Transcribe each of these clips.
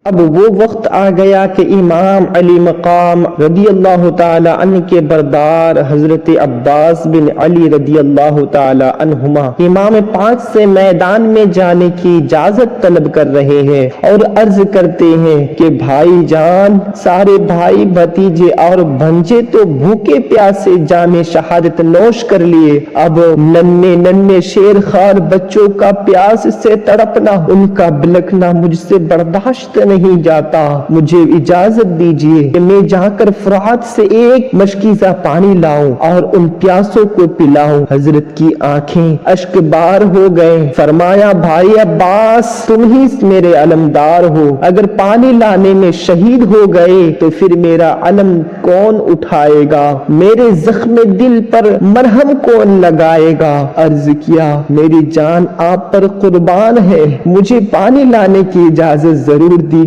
اب وہ وقت آ گیا کہ امام علی مقام رضی اللہ تعالی عنہ کے بردار حضرت عباس بن علی رضی اللہ تعالی عنہما امام پاک سے میدان میں جانے کی اجازت طلب کر رہے ہیں اور عرض کرتے ہیں کہ بھائی جان، سارے بھائی بھتیجے اور بھنجے تو بھوکے پیاسے جام شہادت نوش کر لیے، اب ننھے شیر خوار بچوں کا پیاس سے تڑپنا، ان کا بلکنا مجھ سے برداشت نہیں جاتا، مجھے اجازت دیجیے کہ میں جا کر فرات سے ایک مشکیزہ پانی لاؤں اور ان پیاسوں کو پلاؤں۔ حضرت کی آنکھیں اشک بار ہو گئے، فرمایا بھائی عباس، تم ہی میرے علمدار ہو، اگر پانی لانے میں شہید ہو گئے تو پھر میرا علم کون اٹھائے گا، میرے زخم دل پر مرہم کون لگائے گا؟ عرض کیا میری جان آپ پر قربان ہے، مجھے پانی لانے کی اجازت ضرور دیجیے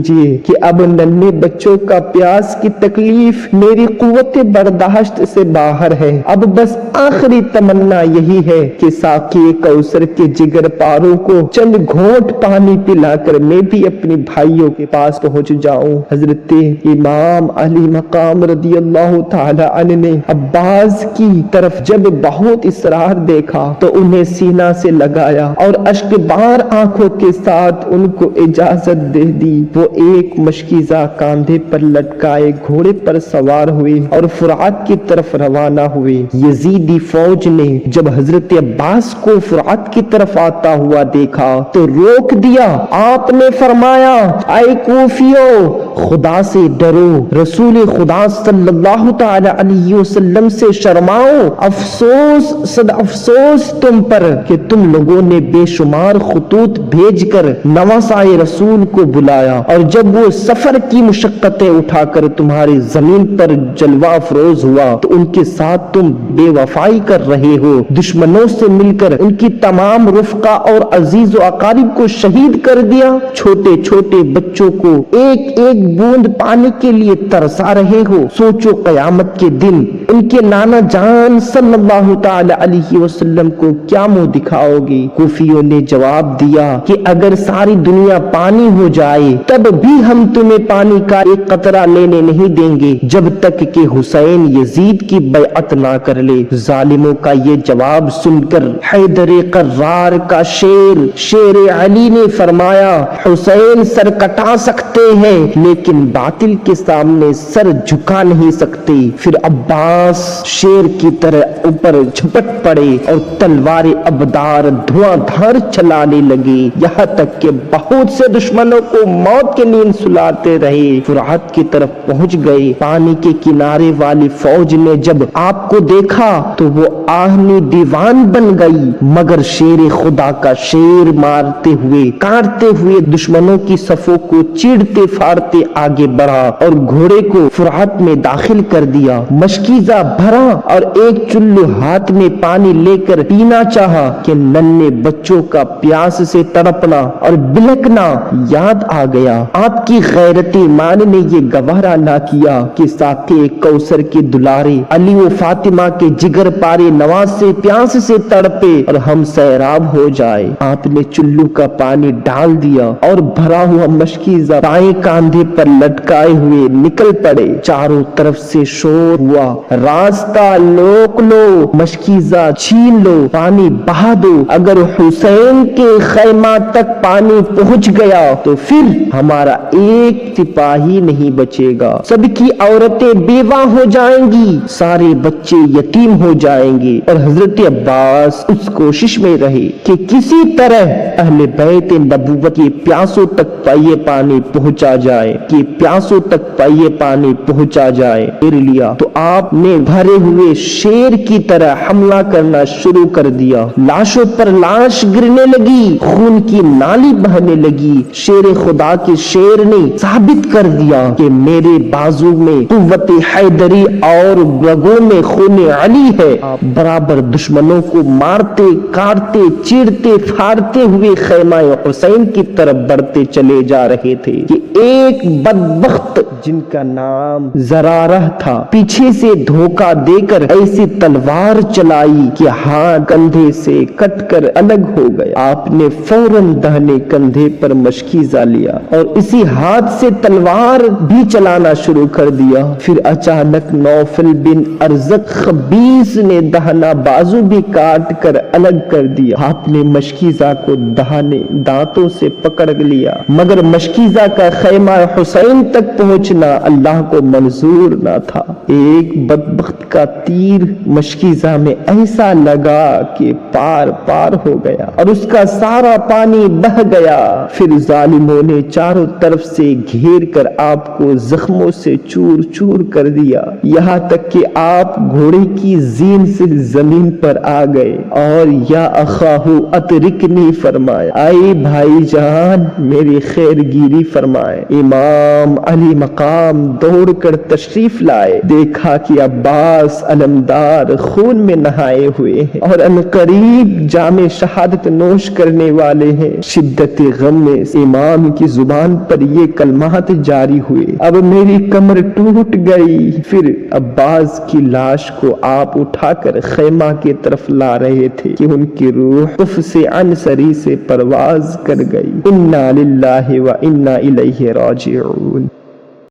کہ اب ننھے بچوں کا پیاس کی تکلیف میری قوت برداشت سے باہر ہے، اب بس آخری تمنا یہی ہے کہ ساقی کوثر کے جگر پاروں کو چند گھونٹ پانی پلا کر میں بھی اپنے بھائیوں کے پاس پہنچ جاؤں۔ حضرت امام علی مقام رضی اللہ تعالی عنہ نے عباس کی طرف جب بہت اصرار دیکھا تو انہیں سینہ سے لگایا اور اشک بار آنکھوں کے ساتھ ان کو اجازت دے دی۔ وہ ایک مشکیزہ کاندھے پر لٹکائے گھوڑے پر سوار ہوئے اور فرات کی طرف روانہ ہوئے۔ یزیدی فوج نے جب حضرت عباس کو فرات کی طرف آتا ہوا دیکھا تو روک دیا۔ آپ نے فرمایا اے کوفیو، خدا سے ڈرو، رسول خدا صلی اللہ تعالی علیہ وسلم سے شرماؤ، افسوس صد افسوس تم پر کہ تم لوگوں نے بے شمار خطوط بھیج کر نواسائے رسول کو بلایا، اور جب وہ سفر کی مشقتیں اٹھا کر تمہاری زمین پر جلوہ افروز ہوا تو ان کے ساتھ تم بے وفائی کر رہے ہو، دشمنوں سے مل کر ان کی تمام رفقا اور عزیز و اقارب کو شہید کر دیا، چھوٹے چھوٹے بچوں کو ایک ایک بوند پانی کے لیے ترسا رہے ہو، سوچو قیامت کے دن ان کے نانا جان صلی اللہ تعالی علیہ وسلم کو کیا منہ دکھاؤ گے؟ کوفیوں نے جواب دیا کہ اگر ساری دنیا پانی ہو جائے تب بھی ہم تمہیں پانی کا ایک قطرہ لینے نہیں دیں گے جب تک کہ حسین یزید کی بیعت نہ کر لے۔ ظالموں کا یہ جواب سن کر حیدر قرار کا شیر علی نے فرمایا حسین سر کٹا سکتے ہیں لیکن باطل کے سامنے سر جھکا نہیں سکتے۔ پھر عباس شیر کی طرح اوپر جھپٹ پڑے اور تلوار ابدار دھواں دھار چلانے لگے، یہاں تک کہ بہت سے دشمنوں کو موت کے نیند سلاتے رہے۔ فرات کی طرف پہنچ گئے، پانی کے کنارے والی فوج نے جب آپ کو دیکھا تو وہ آہنی دیوان بن گئی، مگر شیر خدا کا شیر مارتے ہوئے کاٹتے ہوئے دشمنوں کی صفوں کو چیرتے پھاڑتے آگے بڑھا اور گھوڑے کو فرات میں داخل کر دیا، مشکیزہ بھرا اور ایک چلو ہاتھ میں پانی لے کر پینا چاہا کہ ننھے بچوں کا پیاس سے تڑپنا اور بلکنا یاد آ گیا۔ آپ کی غیرت ایمان نے یہ گوارا نہ کیا کہ ساقی کوثر کے دلارے علی و فاطمہ کے جگر پارے نواز سے پیاس سے تڑپے اور ہم سیراب ہو جائے۔ آپ نے چلو کا پانی ڈال دیا اور بھرا ہوا مشکیزہ دائیں کاندھے پر لٹکائے ہوئے نکل پڑے۔ چاروں طرف سے شور ہوا، راستہ روک لو، مشکیزہ چھین لو، پانی بہا دو، اگر حسین کے خیمہ تک پانی پہنچ گیا تو پھر ہمارا ایک سپاہی نہیں بچے گا، سب کی عورتیں بیوہ ہو جائیں گی، سارے بچے یتیم ہو جائیں گے۔ اور حضرت عباس اس کوشش میں رہے کہ کسی طرح اہل بیت نبوت کے پیاسوں تک پیے پانی پہنچا جائے، کہ پیاسوں تک پیے پانی پہنچا جائے۔ پھر لیا تو آپ نے بھرے ہوئے شیر کی طرح حملہ کرنا شروع کر دیا، لاشوں پر لاش گرنے لگی، خون کی نالی بہنے لگی۔ شیر خدا کے شیر نے ثابت کر دیا کہ میرے بازو میں قوت حیدری اور رگوں میں خون علی ہے۔ آپ برابر دشمنوں کو مارتے کاٹتے چیرتے پھاڑتے ہوئے خیمہ حسین کی طرف بڑھتے چلے جا رہے تھے کہ ایک بدبخت جن کا نام زرارہ تھا پیچھے کسی سے دھوکہ دے کر ایسی تلوار چلائی کہ ہاتھ کندھے سے کٹ کر الگ ہو گیا۔ آپ نے فوراً دہنے کندھے پر مشکیزہ لیا اور اسی ہاتھ سے تلوار بھی چلانا شروع کر دیا۔ پھر اچانک نوفل بن ارزق خبیث نے دہنا بازو بھی کاٹ کر الگ کر دیا۔ آپ نے مشکیزہ کو دہنے دانتوں سے پکڑ لیا، مگر مشکیزہ کا خیمہ حسین تک پہنچنا اللہ کو منظور نہ تھا۔ ایک بدبخت کا تیر مشکیزہ میں ایسا لگا کہ پار پار ہو گیا اور اس کا سارا پانی بہہ گیا۔ پھر ظالموں نے چاروں طرف سے گھیر کر آپ کو زخموں سے چور چور کر دیا، یہاں تک کہ آپ گھوڑے کی زین سے زمین پر آ گئے اور یا اخاہو اترکنی فرمایا، آئے بھائی جان میری خیر گیری فرمائے۔ امام علی مقام دوڑ کر تشریف لائے، دیکھا کہ عباس علمدار خون میں نہائے ہوئے ہیں اور عنقریب جام شہادت نوش کرنے والے ہیں۔ شدت غم میں امام کی زبان پر یہ کلمات جاری ہوئے، اب میری کمر ٹوٹ گئی۔ پھر عباس کی لاش کو آپ اٹھا کر خیمہ کی طرف لا رہے تھے کہ ان کی روح طف سے عنصری سے پرواز کر گئی۔ انا للہ و انا الیہ راجعون۔